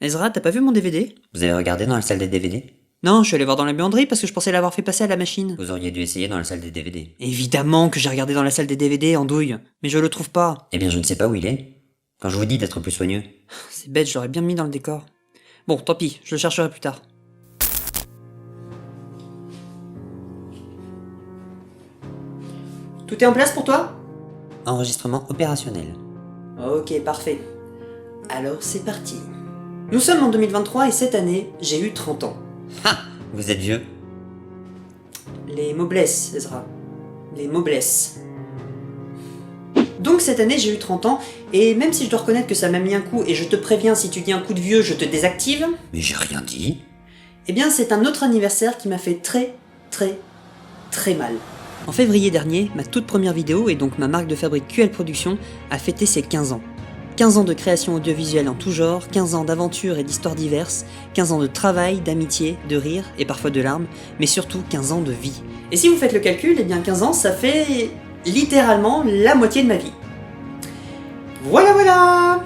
Ezra, t'as pas vu mon DVD? Vous avez regardé dans la salle des DVD? Non, je suis allé voir dans la buanderie parce que je pensais l'avoir fait passer à la machine. Vous auriez dû essayer dans la salle des DVD. Évidemment que j'ai regardé dans la salle des DVD, andouille, mais je le trouve pas. Eh bien, je ne sais pas où il est. Quand je vous dis d'être plus soigneux. C'est bête, je l'aurais bien mis dans le décor. Bon, tant pis, je le chercherai plus tard. Tout est en place pour toi? Enregistrement opérationnel. Ok, parfait. Alors c'est parti. Nous sommes en 2023 et cette année, j'ai eu 30 ans. Ha! Vous êtes vieux? Les mots blessent, Ezra. Les mots blessent. Donc cette année, j'ai eu 30 ans, et même si je dois reconnaître que ça m'a mis un coup, et je te préviens, si tu dis un coup de vieux, je te désactive, Mais j'ai rien dit. eh bien c'est un autre anniversaire qui m'a fait très mal. En février dernier, ma toute première vidéo, et donc ma marque de fabrique QL Productions, a fêté ses 15 ans. 15 ans de création audiovisuelle en tout genre, 15 ans d'aventures et d'histoires diverses, 15 ans de travail, d'amitié, de rire et parfois de larmes, mais surtout 15 ans de vie. Et si vous faites le calcul, eh bien 15 ans, ça fait littéralement la moitié de ma vie. Voilà.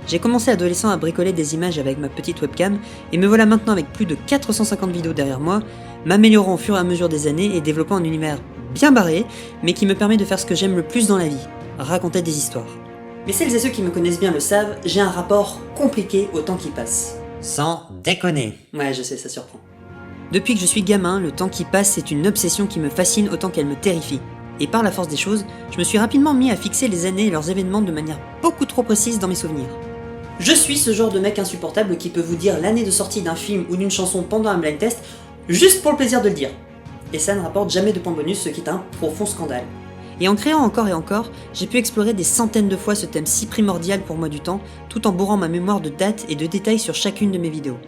J'ai commencé adolescent à bricoler des images avec ma petite webcam, et me voilà maintenant avec plus de 450 vidéos derrière moi, m'améliorant au fur et à mesure des années et développant un univers bien barré, mais qui me permet de faire ce que j'aime le plus dans la vie, raconter des histoires. Mais celles et ceux qui me connaissent bien le savent, j'ai un rapport compliqué au temps qui passe. Sans déconner. Ouais, je sais, ça surprend. Depuis que je suis gamin, le temps qui passe, c'est une obsession qui me fascine autant qu'elle me terrifie. Et par la force des choses, je me suis rapidement mis à fixer les années et leurs événements de manière beaucoup trop précise dans mes souvenirs. Je suis ce genre de mec insupportable qui peut vous dire l'année de sortie d'un film ou d'une chanson pendant un blind test, juste pour le plaisir de le dire. Et ça ne rapporte jamais de points bonus, ce qui est un profond scandale. Et en créant encore et encore, j'ai pu explorer des centaines de fois ce thème si primordial pour moi du temps, tout en bourrant ma mémoire de dates et de détails sur chacune de mes vidéos.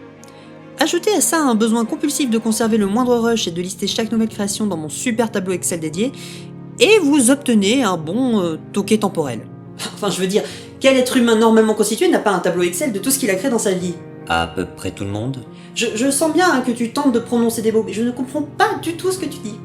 Ajoutez à ça un besoin compulsif de conserver le moindre rush et de lister chaque nouvelle création dans mon super tableau Excel dédié, et vous obtenez un bon toqué temporel. Enfin, je veux dire, quel être humain normalement constitué n'a pas un tableau Excel de tout ce qu'il a créé dans sa vie? À peu près tout le monde. Je sens bien que tu tentes de prononcer des mots, mais je ne comprends pas du tout ce que tu dis.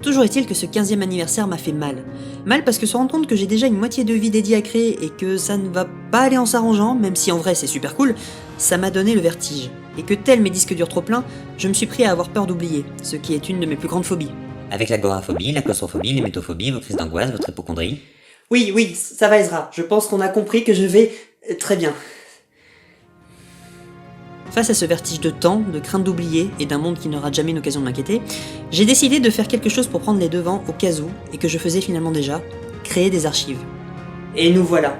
Toujours est-il que ce 15e anniversaire m'a fait mal. Mal parce que se rendre compte que j'ai déjà une moitié de vie dédiée à créer et que ça ne va pas aller en s'arrangeant, même si en vrai c'est super cool, ça m'a donné le vertige. Et que tel mes disques durs trop pleins, je me suis pris à avoir peur d'oublier, ce qui est une de mes plus grandes phobies. Avec l'agoraphobie, la claustrophobie, les métophobie, vos crises d'angoisse, votre hypocondrie. Oui, ça va Ezra, je pense qu'on a compris que je vais très bien. Face à ce vertige de temps, de crainte d'oublier et d'un monde qui n'aura jamais une occasion de m'inquiéter, j'ai décidé de faire quelque chose pour prendre les devants au cas où, et que je faisais finalement déjà, créer des archives. Et nous voilà.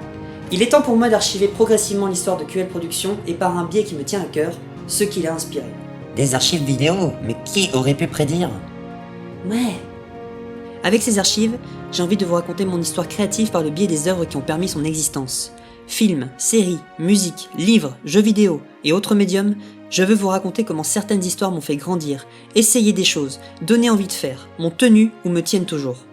Il est temps pour moi d'archiver progressivement l'histoire de QL Productions et par un biais qui me tient à cœur, ce qui l'a inspiré. Des archives vidéo? Mais qui aurait pu prédire? Ouais. Avec ces archives, j'ai envie de vous raconter mon histoire créative par le biais des œuvres qui ont permis son existence. Films, séries, musique, livres, jeux vidéo et autres médiums, je veux vous raconter comment certaines histoires m'ont fait grandir, essayer des choses, donner envie de faire, m'ont tenu ou me tiennent toujours.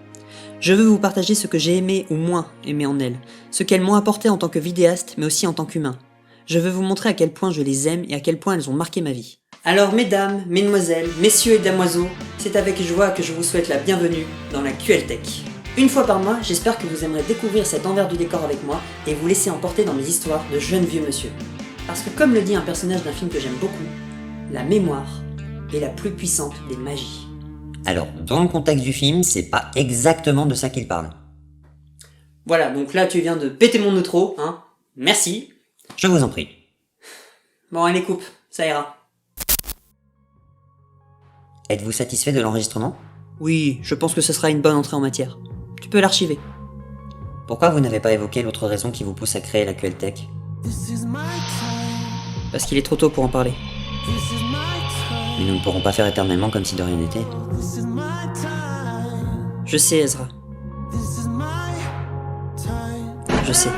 Je veux vous partager ce que j'ai aimé ou moins aimé en elles, ce qu'elles m'ont apporté en tant que vidéaste mais aussi en tant qu'humain. Je veux vous montrer à quel point je les aime et à quel point elles ont marqué ma vie. Alors mesdames, mesdemoiselles, messieurs et damoiseaux, c'est avec joie que je vous souhaite la bienvenue dans la QL Tech. Une fois par mois, j'espère que vous aimerez découvrir cet envers du décor avec moi et vous laisser emporter dans mes histoires de jeunes vieux monsieur. Parce que comme le dit un personnage d'un film que j'aime beaucoup, la mémoire est la plus puissante des magies. Alors, dans le contexte du film, c'est pas exactement de ça qu'il parle. Voilà, donc là tu viens de péter mon outro, hein. Merci. Je vous en prie. Bon, allez coupe, ça ira. Êtes-vous satisfait de l'enregistrement? Oui, je pense que ce sera une bonne entrée en matière. Tu peux l'archiver. Pourquoi vous n'avez pas évoqué l'autre raison qui vous pousse à créer la QL Tech? Parce qu'il est trop tôt pour en parler. Mais nous ne pourrons pas faire éternellement comme si de rien n'était. Je sais, Ezra. Je sais.